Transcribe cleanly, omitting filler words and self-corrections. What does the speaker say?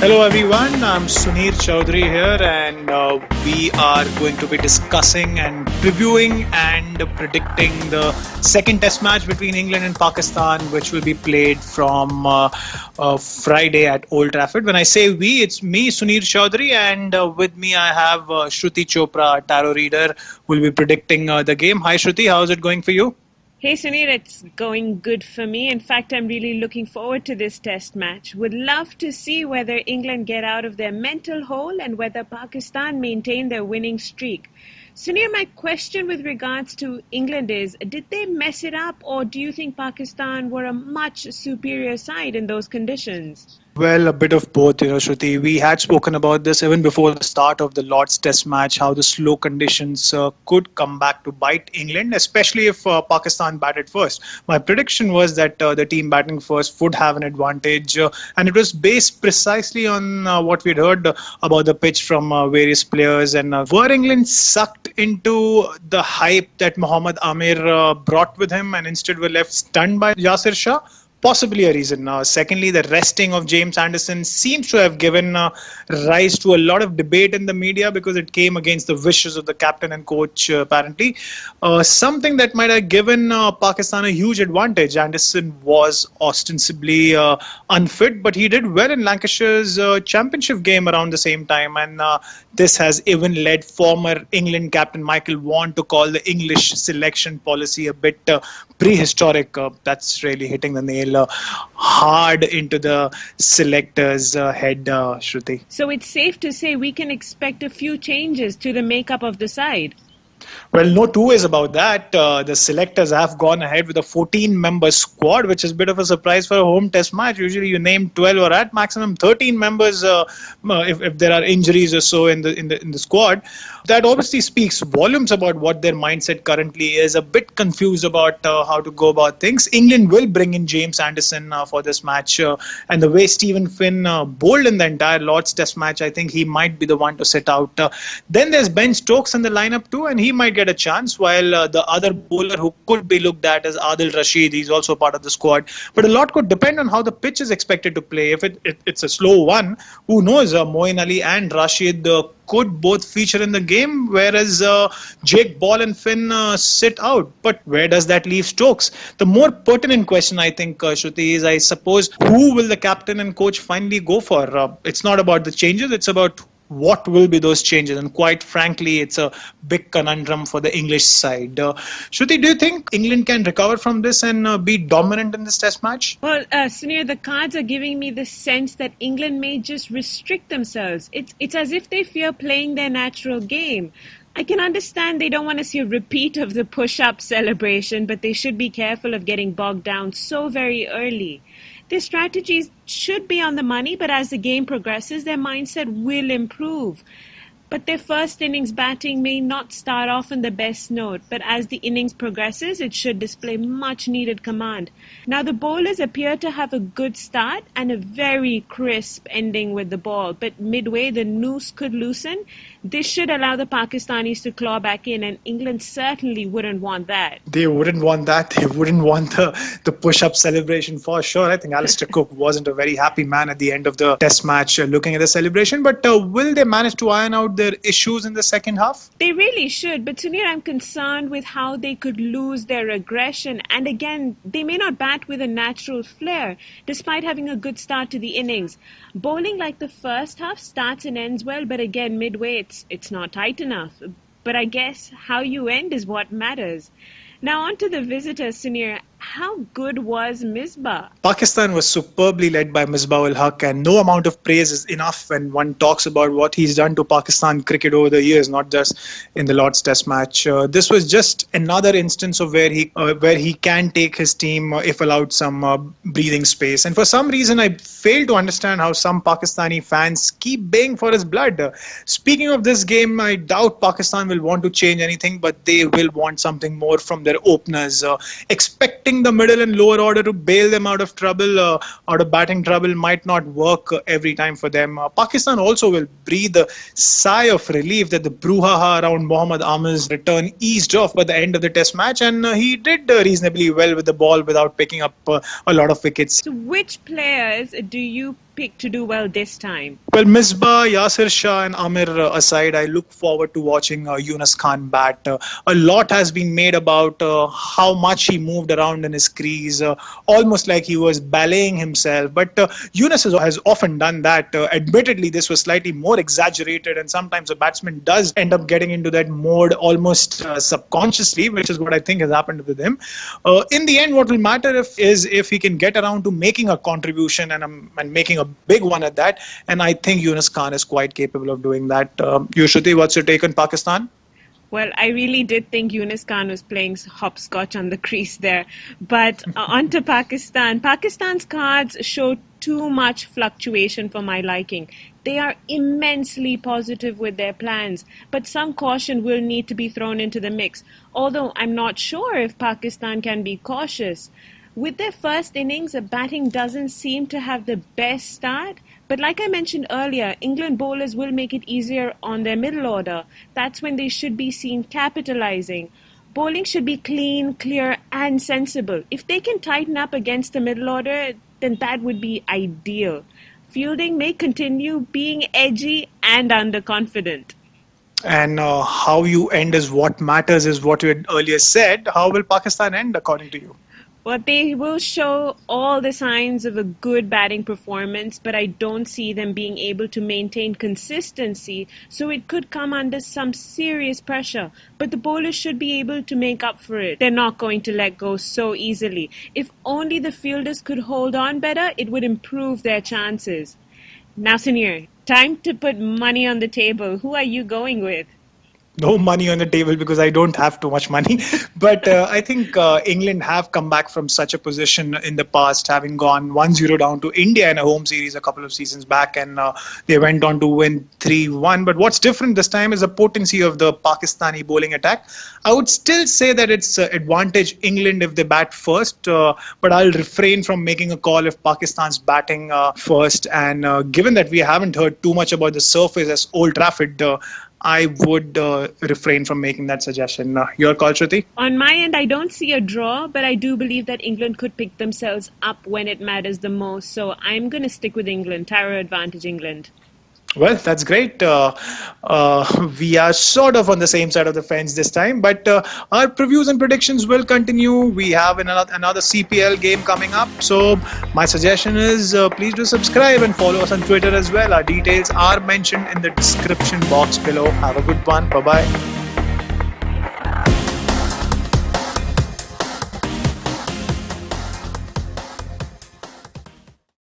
Hello everyone, I'm Suneer Chowdhary here, and we are going to be discussing and previewing and predicting the second test match between England and Pakistan, which will be played from Friday at Old Trafford. When I say we, it's me, Suneer Chowdhary, and with me I have Shruti Chopra, a tarot reader, who will be predicting the game. Hi Shruti, how's it going for you? Hey Suneer, it's going good for me. In fact, I'm really looking forward to this test match. Would love to see whether England get out of their mental hole and whether Pakistan maintain their winning streak. Suneer, my question with regards to England is, did they mess it up, or do you think Pakistan were a much superior side in those conditions? Well, a bit of both, Shruti. We had spoken about this even before the start of the Lord's Test match, how the slow conditions could come back to bite England, especially if Pakistan batted first. My prediction was that the team batting first would have an advantage, and it was based precisely on what we'd heard about the pitch from various players. And were England sucked into the hype that Mohammad Amir brought with him and instead were left stunned by Yasir Shah? Possibly a reason. Secondly, the resting of James Anderson seems to have given rise to a lot of debate in the media because it came against the wishes of the captain and coach, apparently. Something that might have given Pakistan a huge advantage. Anderson was ostensibly unfit, but he did well in Lancashire's championship game around the same time. And this has even led former England captain Michael Vaughan to call the English selection policy a bit prehistoric. That's really hitting the nail hard into the selector's head, Shruti. So it's safe to say we can expect a few changes to the makeup of the side. Well, no two ways about that. The selectors have gone ahead with a 14-member squad, which is a bit of a surprise for a home test match. Usually you name 12 or at maximum 13 members if there are injuries or so in the squad. That obviously speaks volumes about what their mindset currently is. A bit confused about how to go about things. England will bring in James Anderson for this match. And the way Stephen Finn bowled in the entire Lord's Test match, I think he might be the one to sit out. Then there's Ben Stokes in the lineup too, and he might get a chance, while the other bowler who could be looked at is Adil Rashid. He's also part of the squad. But a lot could depend on how the pitch is expected to play. If it's a slow one, who knows? Moeen Ali and Rashid could both feature in the game, whereas Jake Ball and Finn sit out. But where does that leave Stokes? The more pertinent question, I think, Shruti, is I suppose who will the captain and coach finally go for? It's not about the changes, it's about what will be those changes, and quite frankly it's a big conundrum for the English side. Shruti, do you think England can recover from this and be dominant in this test match? Well, Suneer, the cards are giving me the sense that England may just restrict themselves. It's as if they fear playing their natural game. I can understand they don't want to see a repeat of the push-up celebration, but they should be careful of getting bogged down so very early. Their strategies should be on the money, but as the game progresses, their mindset will improve. But their first innings batting may not start off on the best note, but as the innings progresses, it should display much needed command. Now the bowlers appear to have a good start and a very crisp ending with the ball, but midway the noose could loosen. This should allow the Pakistanis to claw back in, and England certainly wouldn't want that. They wouldn't want that. They wouldn't want the push-up celebration for sure. I think Alistair Cook wasn't a very happy man at the end of the test match looking at the celebration. But will they manage to iron out their issues in the second half? They really should, but Suneer, I'm concerned with how they could lose their aggression. And again, they may not bat with a natural flair, despite having a good start to the innings. Bowling like the first half starts and ends well, but again, midway, it's not tight enough. But I guess how you end is what matters. Now on to the visitors, Suneer. How good was Misbah? Pakistan was superbly led by Misbah-ul-Haq, and no amount of praise is enough when one talks about what he's done to Pakistan cricket over the years, not just in the Lord's Test match. This was just another instance of where he can take his team if allowed some breathing space. And for some reason, I fail to understand how some Pakistani fans keep baying for his blood. Speaking of this game, I doubt Pakistan will want to change anything, but they will want something more from their openers. Expecting the middle and lower order to bail them out of trouble, out of batting trouble, might not work every time for them. Pakistan also will breathe a sigh of relief that the brouhaha around Mohammad Amir's return eased off by the end of the test match, and he did reasonably well with the ball without picking up a lot of wickets. So which players do you pick to do well this time? Well, Misbah, Yasir Shah, and Amir aside, I look forward to watching Yunus Khan bat. A lot has been made about how much he moved around in his crease, almost like he was balleting himself. But Yunus has often done that. Admittedly, this was slightly more exaggerated, and sometimes a batsman does end up getting into that mode almost subconsciously, which is what I think has happened with him. In the end, what will matter is if he can get around to making a contribution and making a big one at that. And I think Yunus Khan is quite capable of doing that. Shruti, what's your take on Pakistan? Well, I really did think Yunus Khan was playing hopscotch on the crease there. But on to Pakistan. Pakistan's cards show too much fluctuation for my liking. They are immensely positive with their plans, but some caution will need to be thrown into the mix, although I'm not sure if Pakistan can be cautious. With their first innings, the batting doesn't seem to have the best start. But like I mentioned earlier, England bowlers will make it easier on their middle order. That's when they should be seen capitalizing. Bowling should be clean, clear, and sensible. If they can tighten up against the middle order, then that would be ideal. Fielding may continue being edgy and underconfident. And how you end is what matters, is what you had earlier said. How will Pakistan end, according to you? Well, they will show all the signs of a good batting performance, but I don't see them being able to maintain consistency, so it could come under some serious pressure. But the bowlers should be able to make up for it. They're not going to let go so easily. If only the fielders could hold on better, it would improve their chances. Now, Suneer, time to put money on the table. Who are you going with? No money on the table because I don't have too much money. But I think England have come back from such a position in the past, having gone 1-0 down to India in a home series a couple of seasons back, and they went on to win 3-1. But what's different this time is the potency of the Pakistani bowling attack. I would still say that it's advantage England if they bat first, but I'll refrain from making a call if Pakistan's batting first. And given that we haven't heard too much about the surface as Old Trafford, I would refrain from making that suggestion. Your call, Shruti? On my end, I don't see a draw, but I do believe that England could pick themselves up when it matters the most. So I'm going to stick with England. Tyro advantage England. Well, that's great. We are sort of on the same side of the fence this time, but our previews and predictions will continue. We have another CPL game coming up. So my suggestion is please do subscribe and follow us on Twitter as well. Our details are mentioned in the description box below. Have a good one. Bye-bye.